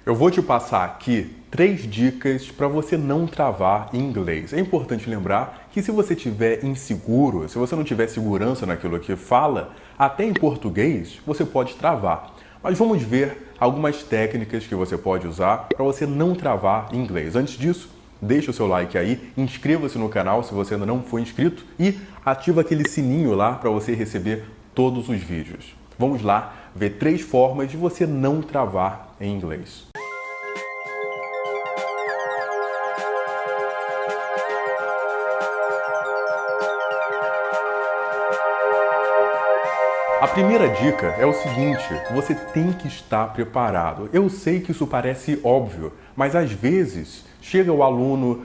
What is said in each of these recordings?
Eu vou te passar aqui 3 dicas para você não travar em inglês. É importante lembrar que se você estiver inseguro, se você não tiver segurança naquilo que fala, até em português você pode travar. Mas vamos ver algumas técnicas que você pode usar para você não travar em inglês. Antes disso, deixa o seu like aí, inscreva-se no canal se você ainda não for inscrito e ativa aquele sininho lá para você receber todos os vídeos. Vamos lá ver 3 formas de você não travar em inglês. A primeira dica é o seguinte, você tem que estar preparado. Eu sei que isso parece óbvio, mas às vezes chega o aluno,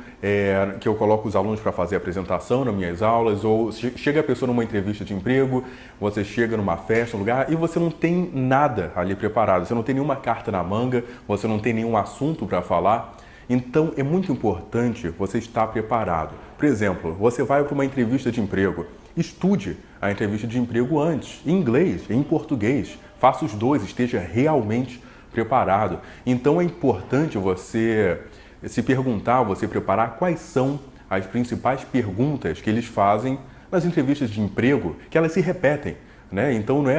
que eu coloco os alunos para fazer a apresentação nas minhas aulas, ou chega a pessoa numa entrevista de emprego, você chega numa festa, um lugar, e você não tem nada ali preparado, você não tem nenhuma carta na manga, você não tem nenhum assunto para falar. Então é muito importante você estar preparado. Por exemplo, você vai para uma entrevista de emprego, estude a entrevista de emprego antes, em inglês, em português, faça os dois, esteja realmente preparado. Então é importante você se perguntar, você preparar quais são as principais perguntas que eles fazem nas entrevistas de emprego, que elas se repetem. Então não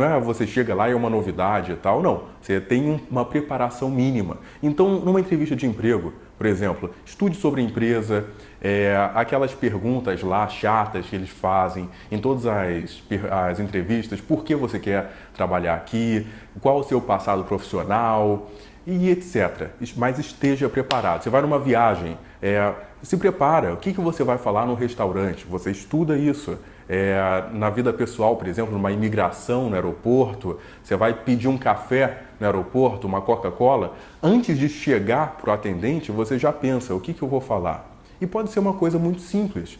é você chega lá e é uma novidade e tal, não. Você tem uma preparação mínima. Então, numa entrevista de emprego, por exemplo, estude sobre a empresa, aquelas perguntas lá chatas que eles fazem em todas as entrevistas, por que você quer trabalhar aqui, qual o seu passado profissional e etc. Mas esteja preparado. Você vai numa viagem, se prepara. O que você vai falar no restaurante? Você estuda isso. Na vida pessoal, por exemplo, numa imigração no aeroporto, você vai pedir um café no aeroporto, uma Coca-Cola, antes de chegar para o atendente, você já pensa, o que eu vou falar? E pode ser uma coisa muito simples,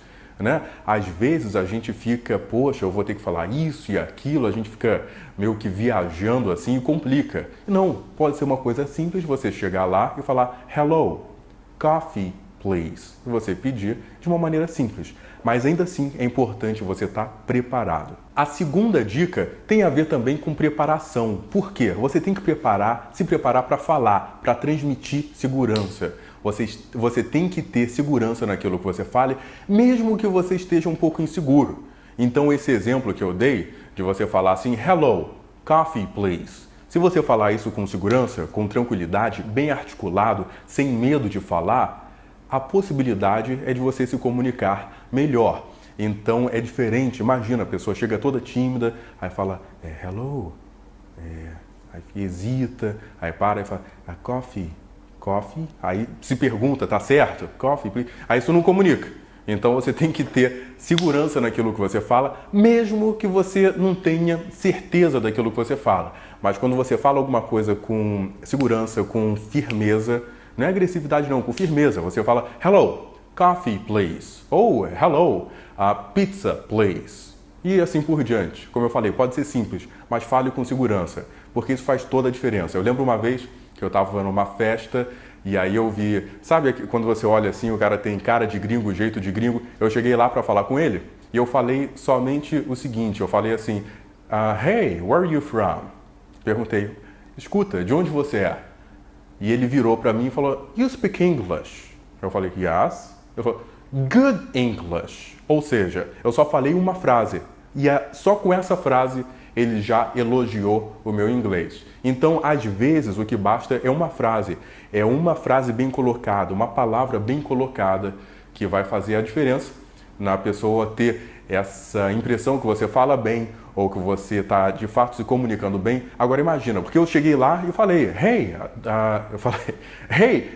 Às vezes a gente fica, poxa, eu vou ter que falar isso e aquilo, a gente fica meio que viajando assim e complica. Não, pode ser uma coisa simples, você chegar lá e falar, hello, coffee, please. E você pedir de uma maneira simples. Mas ainda assim é importante você estar preparado. A segunda dica tem a ver também com preparação. Por quê? Você tem que se preparar para falar, para transmitir segurança. Você tem que ter segurança naquilo que você fale, mesmo que você esteja um pouco inseguro. Então esse exemplo que eu dei, de você falar assim, hello, coffee please. Se você falar isso com segurança, com tranquilidade, bem articulado, sem medo de falar, a possibilidade é de você se comunicar melhor. Então é diferente, imagina, a pessoa chega toda tímida, aí fala, hello, aí hesita, aí para e fala, coffee, aí se pergunta, tá certo? Coffee, please. Aí isso não comunica. Então você tem que ter segurança naquilo que você fala, mesmo que você não tenha certeza daquilo que você fala. Mas quando você fala alguma coisa com segurança, com firmeza, não é agressividade não, com firmeza. Você fala, hello, coffee please. Ou hello, pizza please. E assim por diante. Como eu falei, pode ser simples, mas fale com segurança, porque isso faz toda a diferença. Eu lembro uma vez que eu estava numa festa e aí eu vi, sabe quando você olha assim, o cara tem cara de gringo, jeito de gringo. Eu cheguei lá para falar com ele e eu falei somente o seguinte, eu falei assim, hey, where are you from? Perguntei, escuta, de onde você é? E ele virou para mim e falou, you speak English? Eu falei, yes. Ele falou, good English. Ou seja, eu só falei uma frase. E só com essa frase ele já elogiou o meu inglês. Então, às vezes, o que basta é uma frase. É uma frase bem colocada, uma palavra bem colocada que vai fazer a diferença na pessoa ter essa impressão que você fala bem ou que você está, de fato, se comunicando bem. Agora, imagina, porque eu cheguei lá e falei, hey,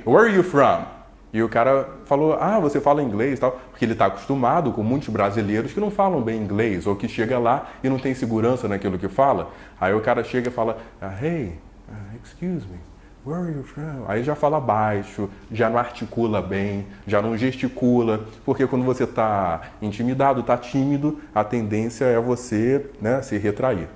where are you from? E o cara falou, você fala inglês e tal, porque ele está acostumado com muitos brasileiros que não falam bem inglês ou que chega lá e não tem segurança naquilo que fala. Aí o cara chega e fala, hey, excuse me, where are you from? Aí já fala baixo, já não articula bem, já não gesticula, porque quando você está intimidado, está tímido, a tendência é você se retrair.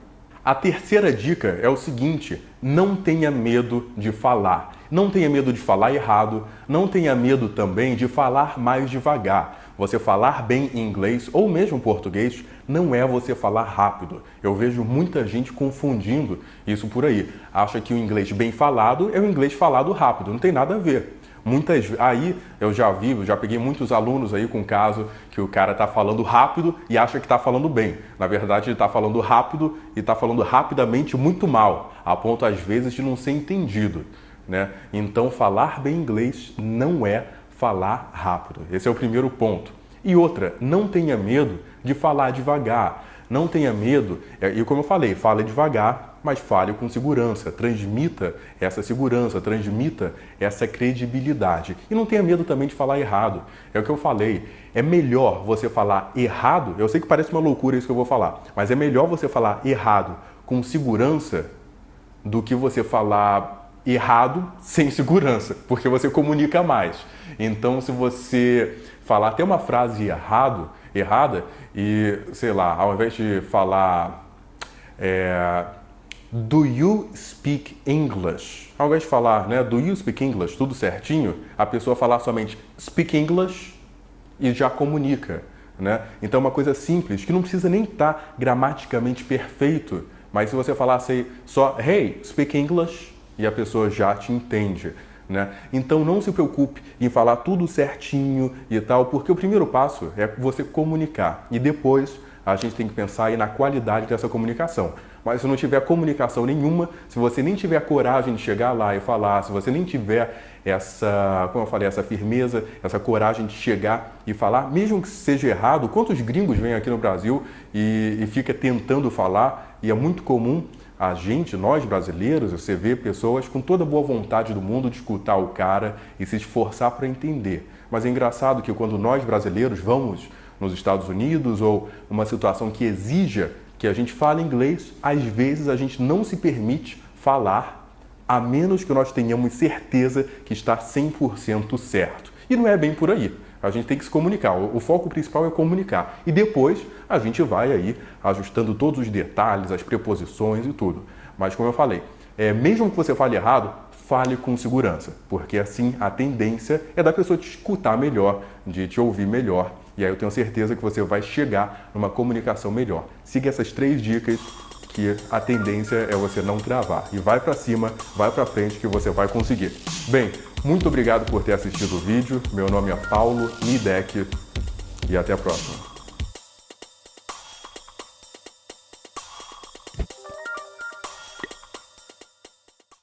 A terceira dica é o seguinte: não tenha medo de falar. Não tenha medo de falar errado, não tenha medo também de falar mais devagar. Você falar bem inglês ou mesmo português não é você falar rápido. Eu vejo muita gente confundindo isso por aí. Acha que o inglês bem falado é o inglês falado rápido. Não tem nada a ver. Aí eu já peguei muitos alunos aí com caso que o cara tá falando rápido e acha que tá falando bem. Na verdade, ele tá falando rápido e tá falando rapidamente muito mal, a ponto às vezes de não ser entendido, né? Então, falar bem inglês não é falar rápido. Esse é o primeiro ponto. E outra, não tenha medo de falar devagar. Não tenha medo, e como eu falei, fale devagar, mas fale com segurança. Transmita essa segurança, transmita essa credibilidade. E não tenha medo também de falar errado. É o que eu falei. É melhor você falar errado, eu sei que parece uma loucura isso que eu vou falar, mas é melhor você falar errado com segurança do que você falar errado sem segurança, porque você comunica mais. Então, se você falar até uma frase errada e, sei lá, ao invés de falar do you speak English? Ao invés de falar, né, do you speak English, tudo certinho, a pessoa falar somente speak English e já comunica, né? Então é uma coisa simples, que não precisa nem estar gramaticamente perfeito, mas se você falasse só hey, speak English, e a pessoa já te entende, né? Então não se preocupe em falar tudo certinho e tal, porque o primeiro passo é você comunicar e depois a gente tem que pensar aí na qualidade dessa comunicação. Mas se não tiver comunicação nenhuma, se você nem tiver coragem de chegar lá e falar, se você nem tiver essa, como eu falei, essa firmeza, essa coragem de chegar e falar, mesmo que seja errado, quantos gringos vêm aqui no Brasil e fica tentando falar, e é muito comum nós brasileiros, você vê pessoas com toda a boa vontade do mundo de escutar o cara e se esforçar para entender. Mas é engraçado que quando nós brasileiros vamos nos Estados Unidos ou uma situação que exija que a gente fale inglês, às vezes a gente não se permite falar, a menos que nós tenhamos certeza que está 100% certo. E não é bem por aí. A gente tem que se comunicar. O foco principal é comunicar. E depois a gente vai aí ajustando todos os detalhes, as preposições e tudo. Mas como eu falei, mesmo que você fale errado, fale com segurança. Porque assim a tendência é da pessoa te escutar melhor, de te ouvir melhor. E aí eu tenho certeza que você vai chegar numa comunicação melhor. Siga essas 3 dicas que a tendência é você não travar. E vai para cima, vai para frente que você vai conseguir. Bem, muito obrigado por ter assistido o vídeo. Meu nome é Paulo Nidec e até a próxima.